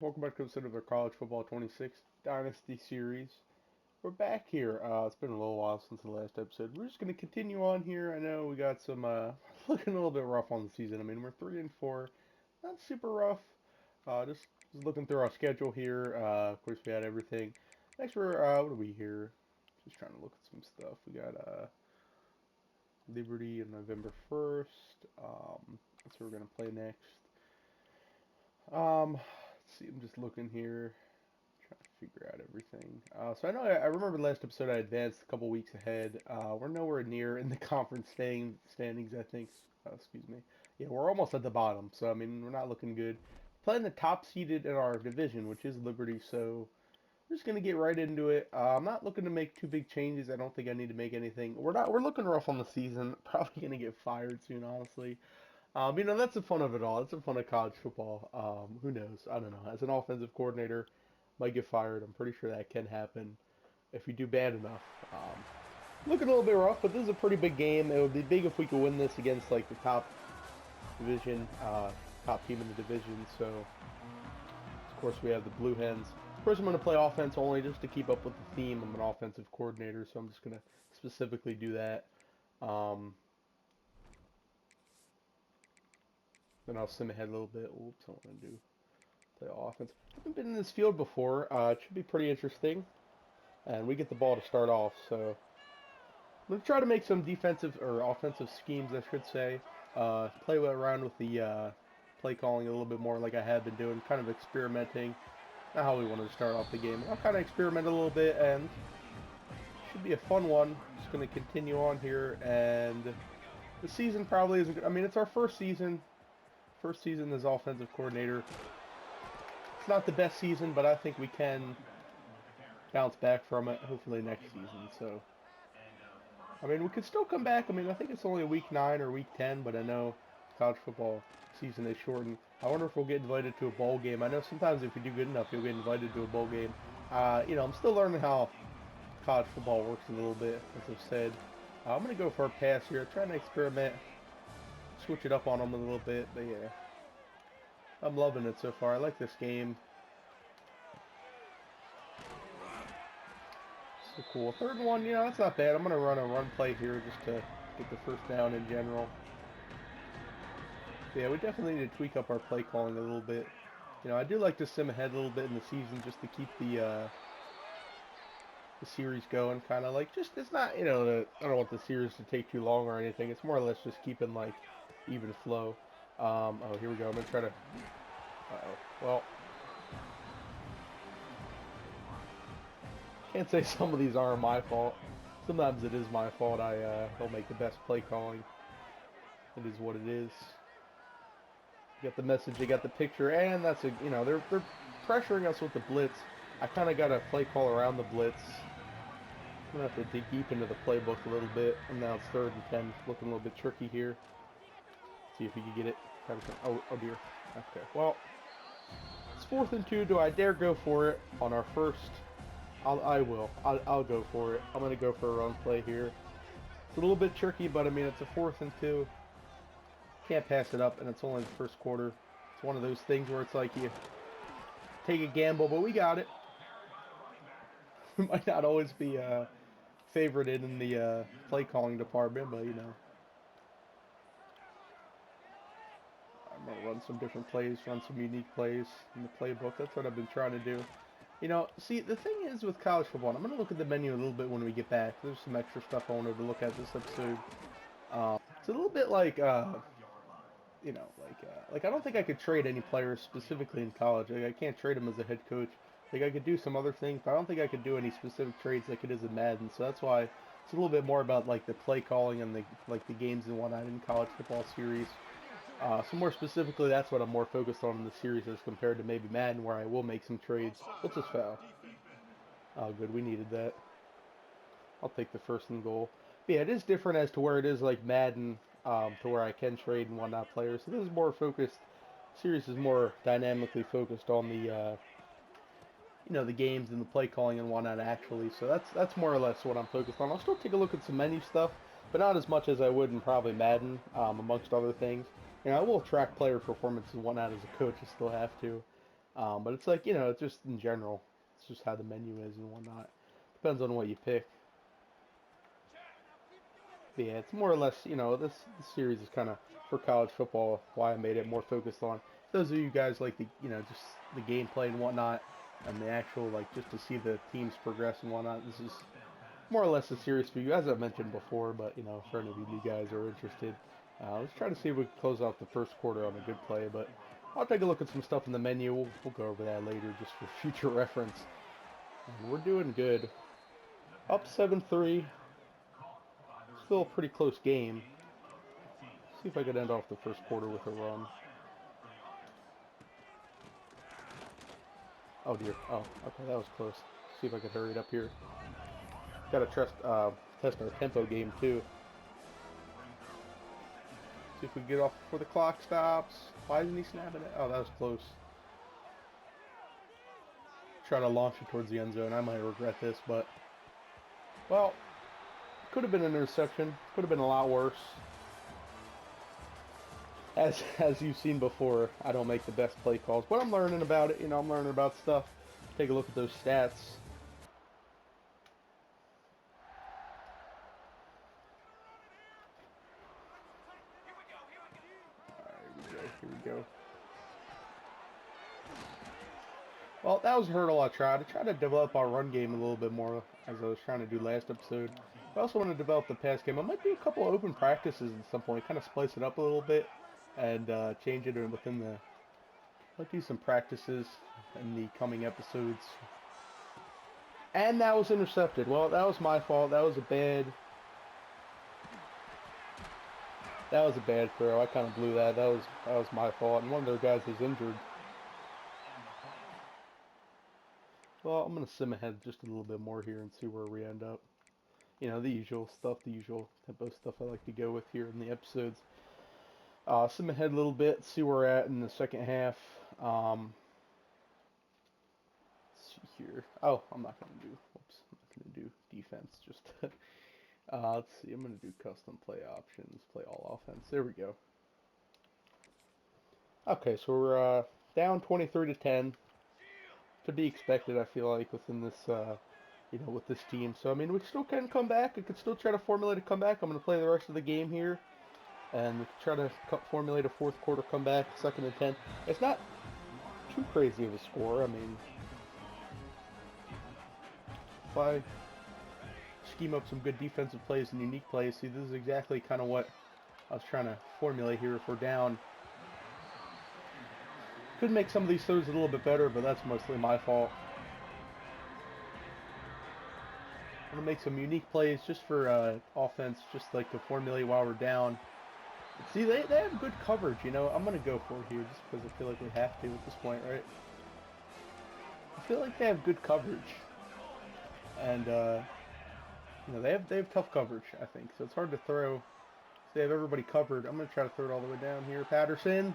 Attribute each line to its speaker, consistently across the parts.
Speaker 1: Welcome back to the College Football 26 Dynasty series. We're back here. It's been a little while since the last episode. We're just going to continue on here. I know we got some looking a little bit rough on the season. I mean, we're 3-4, not super rough. Just looking through our schedule here. Of course, we had everything. Next, we're what are we here? Just trying to look at some stuff. We got Liberty on November 1st. That's what we're going to play next. Let's see. I'm just looking here. Trying to figure out everything. So I know I remember the last episode I advanced a couple weeks ahead. We're nowhere near in the conference standings, I think. Excuse me. Yeah, we're almost at the bottom. So I mean, we're not looking good. Playing the top seeded in our division, which is Liberty. So we're just gonna get right into it. I'm not looking to make too big changes. I don't think I need to make anything. We're not. We're looking rough on the season. Probably gonna get fired soon, honestly. That's the fun of it all. That's the fun of college football. Who knows? I don't know. As an offensive coordinator, might get fired. I'm pretty sure that can happen if you do bad enough. Looking a little bit rough, but this is a pretty big game. It would be big if we could win this against like the top division, top team in the division. So, of course, we have the Blue Hens. Of course, I'm going to play offense only just to keep up with the theme. I'm an offensive coordinator, so I'm just going to specifically do that. Um, then I'll sim ahead a little bit. Oops, I want to do play offense. I haven't been in this field before. It should be pretty interesting. And we get the ball to start off, so I'm going to try to make some defensive or offensive schemes, I should say. Play around with the play calling a little bit more like I have been doing, kind of experimenting. Not how we wanted to start off the game. I'll kind of experiment a little bit, and it should be a fun one. Just going to continue on here, and the season probably isn't good. I mean, it's our first season. First season as offensive coordinator. It's not the best season, but I think we can bounce back from it, hopefully next season. So, I mean, we could still come back. I mean, I think it's only week 9 or week 10, but I know college football season is shortened. I wonder if we'll get invited to a bowl game. I know sometimes if you do good enough, you'll get invited to a bowl game. I'm still learning how college football works a little bit, as I've said. I'm going to go for a pass here, trying to experiment, switch it up on them a little bit, but yeah. I'm loving it so far. I like this game. So cool. Third one, that's not bad. I'm going to run a run play here just to get the first down in general. So yeah, we definitely need to tweak up our play calling a little bit. I do like to sim ahead a little bit in the season just to keep the series going. Kind of like just it's not I don't want the series to take too long or anything. It's more or less just keeping like even flow. Oh, here we go. I'm gonna try to. Uh-oh. Well, can't say some of these aren't my fault. Sometimes it is my fault. I don't make the best play calling. It is what it is. You got the message, you got the picture, and that's they're pressuring us with the blitz. I kind of got a play call around the blitz. I'm gonna have to dig deep into the playbook a little bit. And now it's 3rd and 10, looking a little bit tricky here. See if we can get it. Oh dear. Okay. Well, it's 4th and 2. Do I dare go for it on our first? I will. I'll go for it. I'm gonna go for a run play here. It's a little bit tricky, but I mean it's a 4th and 2. Can't pass it up, and it's only the first quarter. It's one of those things where it's like you take a gamble, but we got it. We might not always be favorited in the play calling department, but I'm gonna run some different plays, run some unique plays in the playbook. That's what I've been trying to do. See, the thing is with college football, and I'm gonna look at the menu a little bit when we get back. There's some extra stuff I wanted to look at this episode. It's a little bit like like I don't think I could trade any players specifically in college. Like I can't trade them as a head coach. Like I could do some other things, but I don't think I could do any specific trades like it is in Madden. So that's why it's a little bit more about like the play calling and the games and whatnot in college football series. So more specifically, that's what I'm more focused on in the series as compared to maybe Madden, where I will make some trades. What's this foul? Oh, good. We needed that. I'll take the 1st and goal. But yeah, it is different as to where it is like Madden, to where I can trade and whatnot players. So this is more focused. Series is more dynamically focused on the games and the play calling and whatnot actually. So that's more or less what I'm focused on. I'll still take a look at some menu stuff, but not as much as I would in probably Madden, amongst other things. I will track player performance and whatnot as a coach. I still have to. But it's like, it's just in general, it's just how the menu is and whatnot. Depends on what you pick. But yeah, it's more or less, this series is kind of for college football. Why I made it more focused on those of you guys like just the gameplay and whatnot, and the actual like just to see the teams progress and whatnot. This is more or less a series for you, as I mentioned before. But for any of you guys who are interested, let's try to see if we can close out the first quarter on a good play. But I'll take a look at some stuff in the menu. We'll go over that later just for future reference. And we're doing good. Up 7-3. Still a pretty close game. See if I could end off the first quarter with a run. Oh dear. Oh, okay, that was close. See if I could hurry it up here. Gotta test our tempo game too. See if we can get off before the clock stops. Why isn't he snapping it? Oh, that was close. Trying to launch it towards the end zone. I might regret this, but well, could have been an interception. Could have been a lot worse. As you've seen before, I don't make the best play calls, but I'm learning about it. I'm learning about stuff. Take a look at those stats. Alright, here we go. Well, that was a hurdle I tried. I tried to develop our run game a little bit more, as I was trying to do last episode. I also want to develop the pass game. I might do a couple of open practices at some point, kind of splice it up a little bit, and change it within the. Might do some practices in the coming episodes. And that was intercepted. Well, that was my fault. That was a bad. That was a bad throw. I kind of blew that. That was my fault. And one of their guys is injured. Well, I'm gonna sim ahead just a little bit more here and see where we end up. The usual stuff, the usual tempo stuff I like to go with here in the episodes. Sim ahead a little bit, see where we're at in the second half. Let's see here. Oh, I'm not gonna do. Whoops, I'm not gonna do defense. Just let's see. I'm gonna do custom play options, play all offense. There we go. Okay, so we're down 23-10. To be expected, I feel like within this, with this team. So I mean, we still can come back. We could still try to formulate a comeback. I'm gonna play the rest of the game here, and we can try to formulate a fourth quarter comeback, 2nd and 10. It's not too crazy of a score. I mean, if I scheme up some good defensive plays and unique plays, see, this is exactly kind of what I was trying to formulate here. If we're down, could make some of these throws a little bit better, but that's mostly my fault. I'm going to make some unique plays just for offense, just like to formulate while we're down. See, they have good coverage, I'm going to go for it here just because I feel like we have to at this point, right? I feel like they have good coverage. And, they have tough coverage, I think. So it's hard to throw. So they have everybody covered. I'm going to try to throw it all the way down here. Patterson.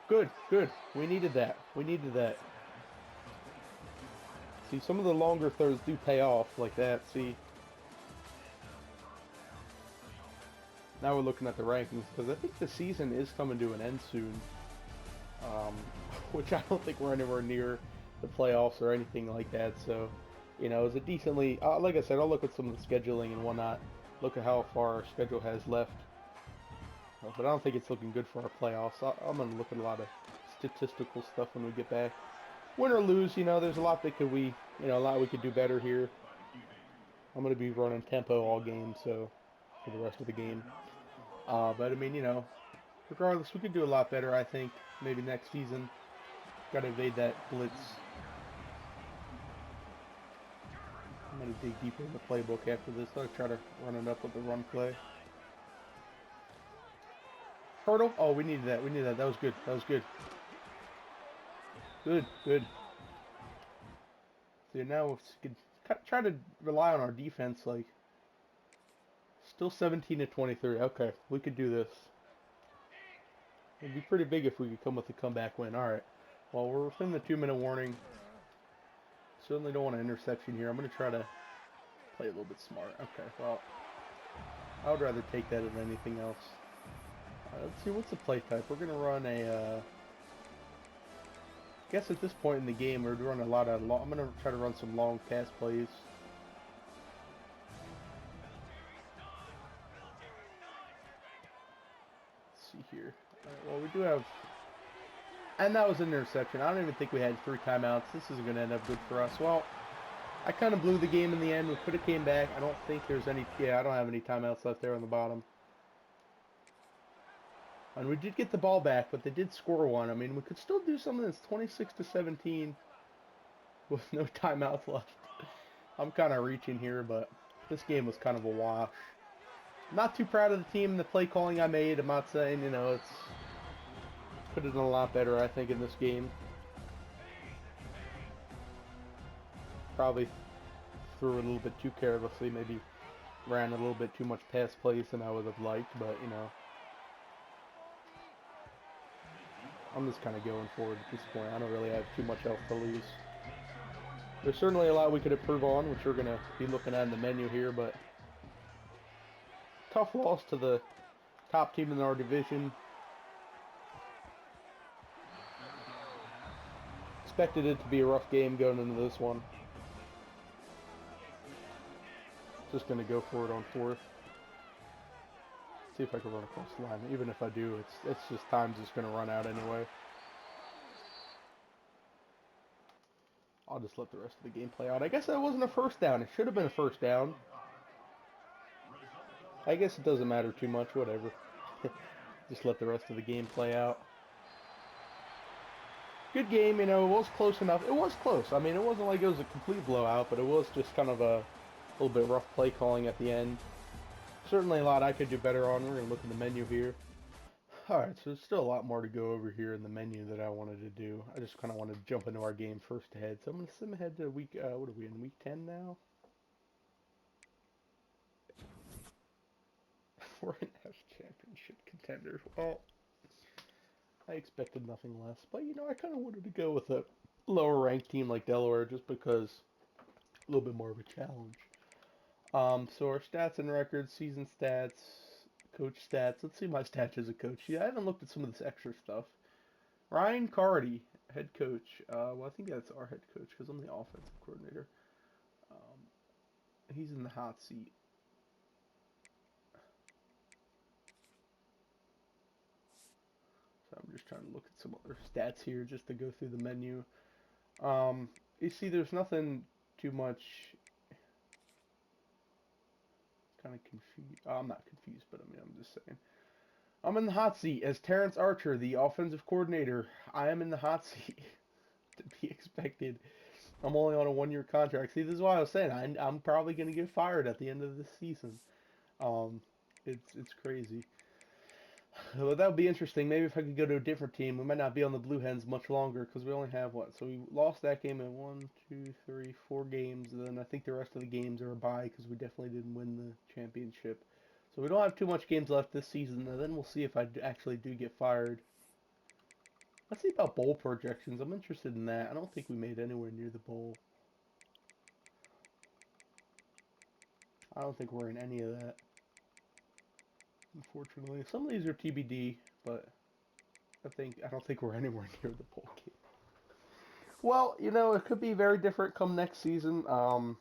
Speaker 1: Good, good. We needed that. We needed that. See, some of the longer throws do pay off like that. See. Now we're looking at the rankings because I think the season is coming to an end soon. Which I don't think we're anywhere near the playoffs or anything like that. So, it's a decently, like I said, I'll look at some of the scheduling and whatnot. Look at how far our schedule has left. But I don't think it's looking good for our playoffs. I'm going to look at a lot of statistical stuff when we get back. Win or lose, there's a lot that a lot we could do better here. I'm going to be running tempo all game, so for the rest of the game. But I mean, regardless, we could do a lot better, I think. Maybe next season. Got to evade that blitz. I'm going to dig deeper in the playbook after this. I'll try to run it up with the run play. Hurdle? Oh, we needed that. We needed that. That was good. That was good. Good, good. So now we can try to rely on our defense. Like, still 17-23. Okay, we could do this. It'd be pretty big if we could come with a comeback win. All right. Well, we're within the 2-minute warning. Certainly don't want an interception here. I'm going to try to play a little bit smart. Okay, well, I would rather take that than anything else. Let's see, what's the play type? We're going to run a guess at this point in the game, we're running a lot of long. I'm gonna try to run some long pass plays. Let's see here. Well, we do have, and that was an interception. I don't even think we had 3 timeouts. This isn't gonna end up good for us. Well, I kind of blew the game in the end. We could have came back. I don't think there's any. Yeah, I don't have any timeouts left there on the bottom. And we did get the ball back, but they did score one. I mean, we could still do something that's 26-17 with no timeouts left. I'm kind of reaching here, but this game was kind of a wash. I'm not too proud of the team and the play calling I made. I'm not saying, you know, it's could have done a lot better, I think, in this game. Probably threw it a little bit too carelessly, maybe ran a little bit too much pass plays than I would have liked, but, you know, I'm just kind of going forward at this point. I don't really have too much else to lose. There's certainly a lot we could improve on, which we're going to be looking at in the menu here, but tough loss to the top team in our division. Expected it to be a rough game going into this one. Just going to go for it on 4th. See if I can run across the line. Even if I do, it's just time's just going to run out anyway. I'll just let the rest of the game play out. I guess that wasn't a first down. It should have been a first down. I guess it doesn't matter too much. Whatever. Just let the rest of the game play out. Good game, you know, it was close enough. It was close. I mean, it wasn't like it was a complete blowout, but it was just kind of a little bit rough play calling at the end. Certainly a lot I could do better on. We're going to look at the menu here. Alright, so there's still a lot more to go over here in the menu that I wanted to do. I just kind of wanted to jump into our game first ahead. So I'm going to sim ahead to week, what are we in, week 10 now? 4.5 championship contenders. Well, I expected nothing less. But, you know, I kind of wanted to go with a lower ranked team like Delaware just because a little bit more of a challenge. So our stats and records, season stats, coach stats. Let's see my stats as a coach. Yeah, I haven't looked at some of this extra stuff. Ryan Cardy, head coach. Well, I think that's our head coach because I'm the offensive coordinator. Um, he's in the hot seat. So I'm just trying to look at some other stats here just to go through the menu. You see, there's nothing too much. Kind of confused. I'm not confused, but I mean, I'm just saying. I'm in the hot seat as Terrence Archer, the offensive coordinator. I am in the hot seat to be expected. I'm only on a 1-year contract. See, this is why I was saying I'm probably going to get fired at the end of this season. Um, it's crazy. Well, that would be interesting. Maybe if I could go to a different team, we might not be on the Blue Hens much longer because we only have what? So we lost that game in 1, 2, 3, 4 games. And then I think the rest of the games are a bye because we definitely didn't win the championship. So we don't have too much games left this season. And then we'll see if I actually do get fired. Let's see about bowl projections. I'm interested in that. I don't think we made anywhere near the bowl. I don't think we're in any of that. Unfortunately, some of these are TBD, but I don't think we're anywhere near the bowl game. Well, you know, it could be very different come next season. I'm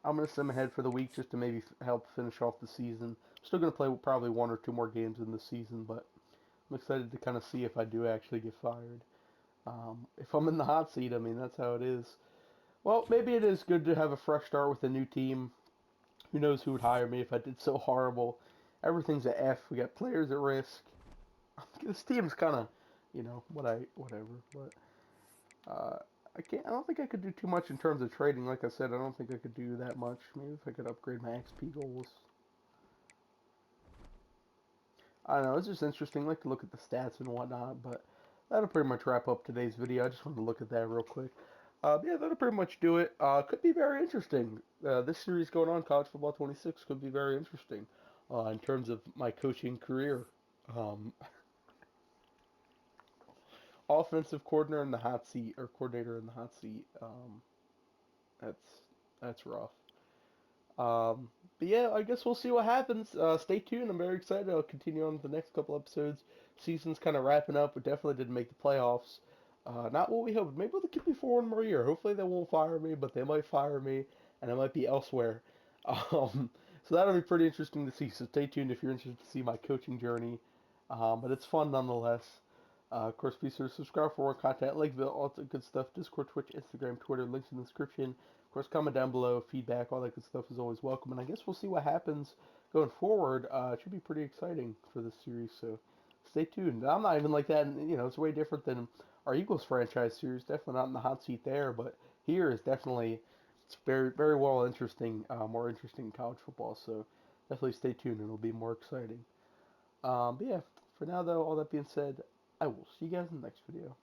Speaker 1: going to sim ahead for the week just to maybe help finish off the season. I'm still going to play probably 1 or 2 more games in the season, but I'm excited to kind of see if I do actually get fired. If I'm in the hot seat, I mean, that's how it is. Well, maybe it is good to have a fresh start with a new team. Who knows who would hire me if I did so horrible. Everything's a F. We got players at risk. This team's kind of, you know, whatever. But I don't think I could do too much in terms of trading. Like I said, I don't think I could do that much. Maybe if I could upgrade my XP goals. I don't know. It's just interesting. I like to look at the stats and whatnot. But that'll pretty much wrap up today's video. I just wanted to look at that real quick. Yeah, that'll pretty much do it. Could be very interesting. This series going on, College Football 26, could be very interesting in terms of my coaching career. Um, Offensive coordinator in the hot seat, or coordinator in the hot seat. That's that's rough. But yeah, I guess we'll see what happens. Stay tuned. I'm very excited. I'll continue on with the next couple episodes. Season's kind of wrapping up. We definitely didn't make the playoffs. Not what we hoped. Maybe they'll keep me for one more year. Hopefully they won't fire me, but they might fire me, and I might be elsewhere. Um, so that'll be pretty interesting to see. So stay tuned if you're interested to see my coaching journey. But it's fun nonetheless. Of course, be sure to subscribe for more content, like the all that good stuff. Discord, Twitch, Instagram, Twitter, links in the description. Of course, comment down below. Feedback, all that good stuff is always welcome. And I guess we'll see what happens going forward. It should be pretty exciting for this series. So stay tuned. I'm not even like that. And, it's way different than our Eagles franchise series. Definitely not in the hot seat there, but here is definitely it's very very well interesting, more interesting in college football. So definitely stay tuned, and it'll be more exciting. But yeah, for now though, all that being said, I will see you guys in the next video.